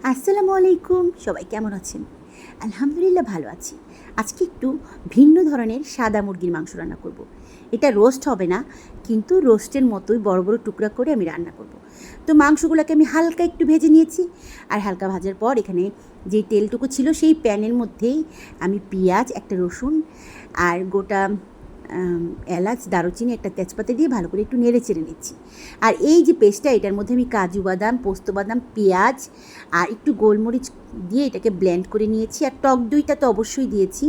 আসসালামু আলাইকুম, সবাই কেমন আছেন? আলহামদুলিল্লাহ ভালো আছি। আজকে একটু ভিন্ন ধরনের সাদা মুরগির মাংস রান্না করব। এটা রোস্ট হবে না, কিন্তু রোস্টের মতোই বড় বড় টুকরা করে আমি রান্না করব। তো মাংসগুলোকে আমি হালকা একটু ভেজে নিয়েছি, আর হালকা ভাজার পর এখানে যে তেলটুকু ছিল সেই প্যানের মধ্যেই আমি পেঁয়াজ, একটা রসুন আর গোটা এলাচ, দারুচিনি, একটা তেজপাতা দিয়ে ভালো করে একটু নেড়ে চেড়ে নিচ্ছি। আর এই যে পেস্টটা, এটার মধ্যে আমি কাজু বাদাম, পোস্ত বাদাম, পেঁয়াজ আর একটু গোলমরিচ দিয়ে এটাকে ব্লেন্ড করে নিয়েছি। আর টক দইটা তো অবশ্যই দিয়েছি।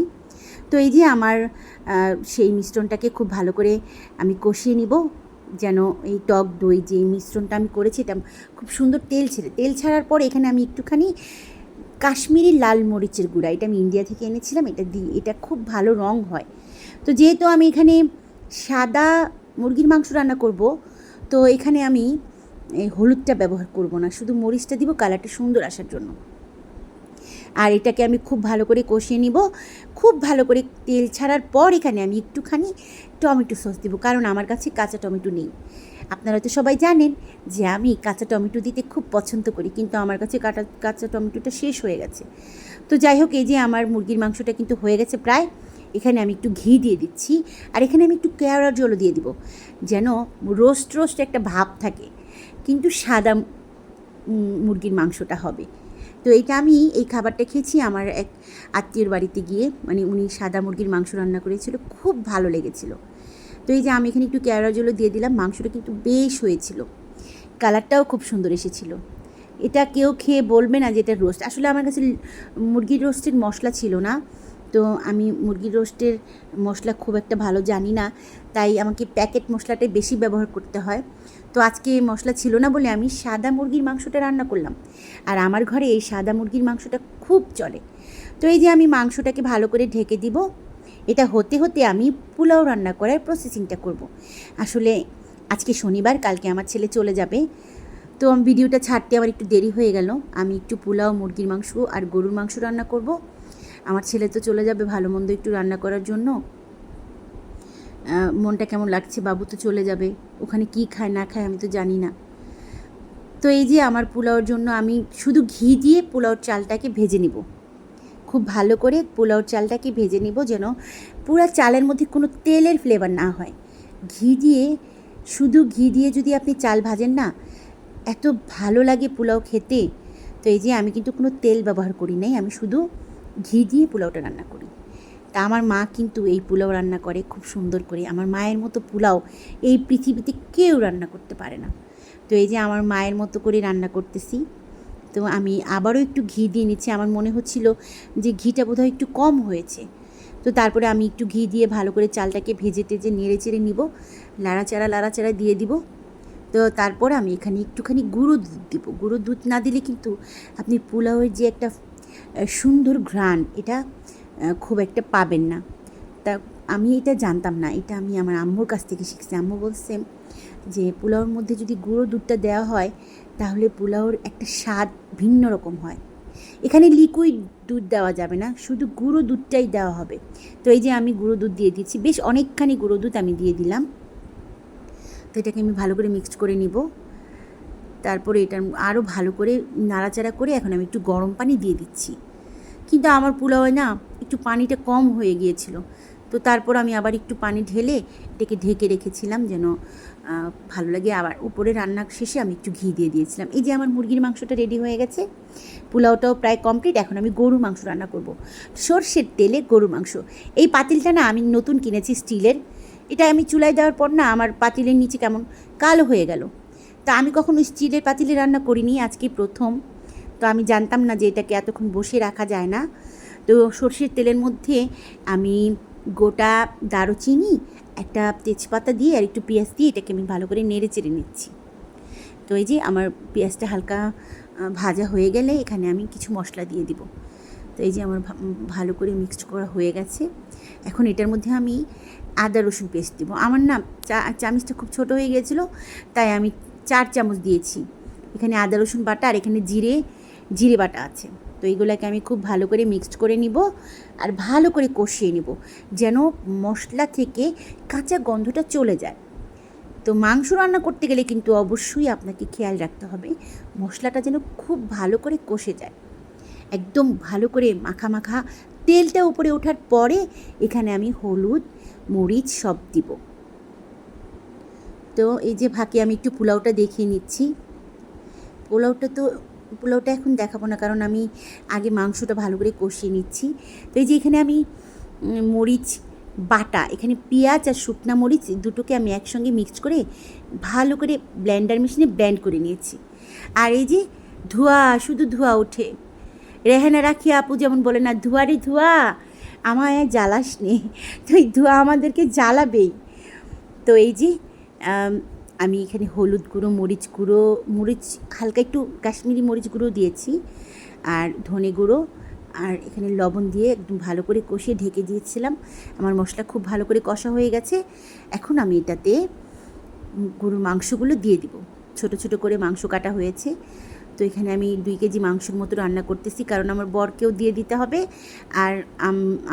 তো এই যে আমার সেই মিশ্রণটাকে খুব ভালো করে আমি কষিয়ে নিব, যেন এই টক দই যে মিশ্রণটা আমি করেছি এটা খুব সুন্দর তেল ছাড়ার পর এখানে আমি একটুখানি কাশ্মীরি লাল মরিচের গুঁড়া, এটা আমি ইন্ডিয়া থেকে এনেছিলাম, এটা দিই, এটা খুব ভালো রং হয়। তো যেহেতু আমি এখানে সাদা মুরগির মাংস রান্না করব, তো এখানে আমি এই হলুদটা ব্যবহার করব না, শুধু মরিচটা দিব কালারটা সুন্দর আসার জন্য। আর এটাকে আমি খুব ভালো করে কষিয়ে নিব। খুব ভালো করে তেল ছাড়ার পর এখানে আমি একটুখানি টমেটো সস দেবো, কারণ আমার কাছে কাঁচা টমেটো নেই। আপনারা তো সবাই জানেন যে আমি কাঁচা টমেটো দিতে খুব পছন্দ করি, কিন্তু আমার কাছে কাঁচা টমেটোটা শেষ হয়ে গেছে। তো যাই হোক, এই যে আমার মুরগির মাংসটা কিন্তু হয়ে গেছে প্রায়। এখানে আমি একটু ঘি দিয়ে দিচ্ছি, আর এখানে আমি একটু কেওড়া জলও দিয়ে দিব, যেন রোস্ট একটা ভাব থাকে, কিন্তু সাদা মুরগির মাংসটা হবে। তো এইটা আমি এই খাবারটা খেয়েছি আমার এক আত্মীয়র বাড়িতে গিয়ে, মানে উনি সাদা মুরগির মাংস রান্না করেছিল, খুব ভালো লেগেছিল। তো এই যে আমি এখানে একটু কেওড়া জলও দিয়ে দিলাম, মাংসটা কিন্তু বেশ হয়েছিল, কালারটাও খুব সুন্দর এসেছিল। এটা কেউ খেয়ে বলবে না যে এটা রোস্ট। আসলে আমার কাছে মুরগির রোস্টের মশলা ছিল না, তো আমি মুরগির রোস্টের মশলা খুব একটা ভালো জানি না, তাই আমাকে প্যাকেট মশলাটাই বেশি ব্যবহার করতে হয়। তো আজকে মশলা ছিল না বলে আমি সাদা মুরগির মাংসটা রান্না করলাম, আর আমার ঘরে এই সাদা মুরগির মাংসটা খুব চলে। তো এই যে আমি মাংসটাকে ভালো করে ঢেকে দিব। এটা হতে হতে আমি পোলাও রান্না করার প্রসেসিংটা করব। আসলে আজকে শনিবার, কালকে আমার ছেলে চলে যাবে, তো আমি ভিডিওটা ছাড়তে আমার একটু দেরি হয়ে গেল। আমি একটু পোলাও, মুরগির মাংস আর গরুর মাংস রান্না করব। আমার ছেলে তো চলে যাবে ভালো মন্দ একটু রান্না করার জন্য। মনটা কেমন লাগছে, বাবু তো চলে যাবে, ওখানে কি খায় না খায় আমি তো জানি না। তো এই যে আমার পোলাওর জন্য আমি শুধু ঘি দিয়ে পোলাওর চালটাকে ভেজে নিব, খুব ভালো করে পোলাওর চালটাকে ভেজে নিব, যেন পুরো চালের মধ্যে কোনো তেলের ফ্লেভার না হয়। ঘি দিয়ে, শুধু ঘি দিয়ে যদি আপনি চাল ভাজেন না, এত ভালো লাগে পোলাও খেতে। তো এই যে আমি কিন্তু কোনো তেল ব্যবহার করি নাই, আমি শুধু ঘি দিয়ে পোলাওটা রান্না করি। তা আমার মা কিন্তু এই পোলাও রান্না করে খুব সুন্দর করে। আমার মায়ের মতো পোলাও এই পৃথিবীতে কেউ রান্না করতে পারে না। তো এই যে আমার মায়ের মতো করে রান্না করতেছি। তো আমি আবারও একটু ঘি দিয়ে নিচ্ছি, আমার মনে হচ্ছিল যে ঘিটা বোধহয় একটু কম হয়েছে। তো তারপরে আমি একটু ঘি দিয়ে ভালো করে চালটাকে ভেজে টেজে নেড়ে চেড়ে নিব, লাড়াচাড়া দিয়ে দিব। তো তারপর আমি এখানে একটুখানি গুঁড়ো দুধ দেবো। গুঁড়ো দুধ না দিলে কিন্তু আপনি পোলাওয়ের যে একটা সুন্দর ঘ্রাণ, এটা খুব একটা পাবেন না। তা আমি এটা জানতাম না, এটা আমি আমার আম্মুর কাছ থেকে শিখছি। আম্মু বলছে যে পোলাওর মধ্যে যদি গুঁড়ো দুধটা দেওয়া হয়, তাহলে পোলাওর একটা স্বাদ ভিন্ন রকম হয়। এখানে লিকুইড দুধ দেওয়া যাবে না, শুধু গুঁড়ো দুধটাই দেওয়া হবে। তো এই যে আমি গুঁড়ো দুধ দিয়ে দিচ্ছি, বেশ অনেকখানি গুঁড়ো দুধ আমি দিয়ে দিলাম। তো এটাকে আমি ভালো করে মিক্সড করে নিব। তারপরে এটা আরও ভালো করে নাড়াচাড়া করে এখন আমি একটু গরম পানি দিয়ে দিচ্ছি। কিন্তু আমার পোলাওয়ে না একটু পানিটা কম হয়ে গিয়েছিল, তো তারপর আমি আবার একটু পানি ঢেলে এটাকে ঢেকে রেখেছিলাম, যেন ভালো লাগে। আবার উপরে রান্না শেষে আমি একটু ঘি দিয়ে দিয়েছিলাম। এই যে আমার মুরগির মাংসটা রেডি হয়ে গেছে, পোলাওটাও প্রায় কমপ্লিট। এখন আমি গরুর মাংস রান্না করব, সর্ষের তেলে গরুর মাংস। এই পাতিলটা না আমি নতুন কিনেছি, স্টিলের। এটা আমি চুলায় দেওয়ার পর না আমার পাতিলের নিচে কেমন কালো হয়ে গেল। তা আমি কখনো স্টিলের পাতিলে রান্না করিনি, আজকে প্রথম। তো আমি জানতাম না যে এটাকে এতক্ষণ বসে রাখা যায় না। তো সর্ষের তেলের মধ্যে আমি গোটা দারুচিনি, একটা তেজপাতা দিয়ে আর একটু পেঁয়াজ দিয়ে এটাকে আমি ভালো করে নেড়ে চেড়ে নিচ্ছি। তো এই যে আমার পেঁয়াজটা হালকা ভাজা হয়ে গেলে এখানে আমি কিছু মশলা দিয়ে দিব। তো এই যে আমার ভালো করে মিক্সড করা হয়ে গেছে। এখন এটার মধ্যে আমি আদা রসুন পেস্ট দিব। আমার না চামচটা খুব ছোটো হয়ে গিয়েছিলো, তাই আমি 4 চামচ দিয়েছি। এখানে আদা রসুন বাটা আর এখানে জিরে বাটা আছে। তো এইগুলোকে আমি খুব ভালো করে মিক্সড করে নিব, আর ভালো করে কষিয়ে নিব, যেন মশলা থেকে কাঁচা গন্ধটা চলে যায়। তো মাংস রান্না করতে গেলে কিন্তু অবশ্যই আপনাকে খেয়াল রাখতে হবে মশলাটা যেন খুব ভালো করে কষে যায়, একদম ভালো করে মাখা মাখা তেলটা উপরে ওঠার পরে এখানে আমি হলুদ মরিচ সব দিব। তো এই যে ফাঁকে আমি একটু পোলাওটা দেখিয়ে নিচ্ছি। পোলাওটা এখন দেখাবো না, কারণ আমি আগে মাংসটা ভালো করে কষিয়ে নিচ্ছি। তো এই যে এখানে আমি মরিচ বাটা, এখানে পেঁয়াজ আর শুকনা মরিচ দুটোকে আমি একসঙ্গে মিক্স করে ভালো করে ব্লেন্ডার মেশিনে ব্লেন্ড করে নিয়েছি। আর এই যে ধোঁয়া, শুধু ধোঁয়া ওঠে। রেহানা রাখি আপু যেমন বলে না, ধোঁয়া রে ধোঁয়া, আমায় জ্বালাস নে। তো এই ধোঁয়া আমাদেরকে জ্বালাবেই। তো এই যে আমি এখানে হলুদ গুঁড়ো, মরিচ হালকা একটু কাশ্মীরি মরিচ গুঁড়ো দিয়েছি, আর ধনে গুঁড়ো, আর এখানে লবণ দিয়ে একদম ভালো করে কষিয়ে ঢেকে দিয়েছিলাম। আমার মশলা খুব ভালো করে কষা হয়ে গেছে। এখন আমি এটাতে গরুর মাংসগুলো দিয়ে দিব। ছোট ছোট করে মাংস কাটা হয়েছে। তো এখানে আমি 2 কেজি মাংসের মতো রান্না করতেছি, কারণ আমার বরকেও দিয়ে দিতে হবে, আর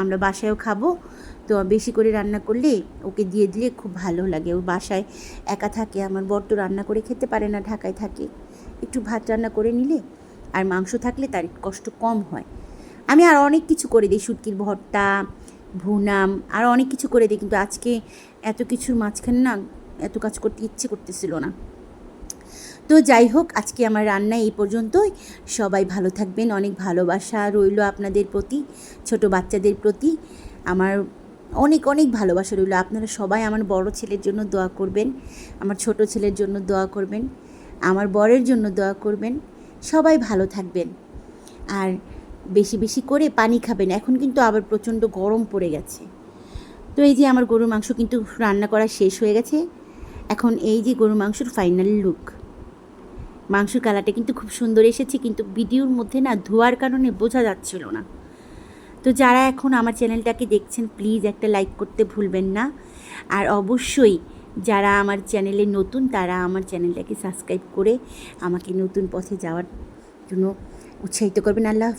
আমরা বাসায়ও খাবো। তো বেশি করে রান্না করলে ওকে দিয়ে দিলে খুব ভালো লাগে। ও বাসায় একা থাকে, আমার বর তো রান্না করে খেতে পারে না, ঢাকায় থাকে। একটু ভাত রান্না করে নিলে আর মাংস থাকলে তার কষ্ট কম হয়। আমি আর অনেক কিছু করে দিই, শুটকির ভর্তা, ভুনাম, আর অনেক কিছু করে দিই, কিন্তু আজকে এত কিছুর মাঝখানে না এত কাজ করতে ইচ্ছে করতেছিল না। তো যাই হোক, আজকে আমার রান্না এই পর্যন্তই। সবাই ভালো থাকবেন, অনেক ভালোবাসা রইল আপনাদের প্রতি, ছোট বাচ্চাদের প্রতি আমার অনেক অনেক ভালোবাসা রইল। আপনারা সবাই আমার বড় ছেলের জন্য দোয়া করবেন, আমার ছোট ছেলের জন্য দোয়া করবেন, আমার বরের জন্য দোয়া করবেন। সবাই ভালো থাকবেন, আর বেশি বেশি করে পানি খাবেন। এখন কিন্তু আবার প্রচণ্ড গরম পড়ে গেছে। তো এই যে আমার গরুর মাংস কিন্তু রান্না করা শেষ হয়ে গেছে। এখন এই যে গরুর মাংসর ফাইনাল লুক, মাংসের কালারটা কিন্তু খুব সুন্দর এসেছে, কিন্তু ভিডিওর মধ্যে না ধোয়ার কারণে বোঝা যাচ্ছিল না। তো যারা এখন আমার চ্যানেলটাকে দেখছেন, প্লিজ একটা লাইক করতে ভুলবেন না। আর অবশ্যই যারা আমার চ্যানেলে নতুন, তারা আমার চ্যানেলটাকে সাবস্ক্রাইব করে আমাকে নতুন পথে যাওয়ার জন্য উৎসাহিত করবেন। আল্লাহ।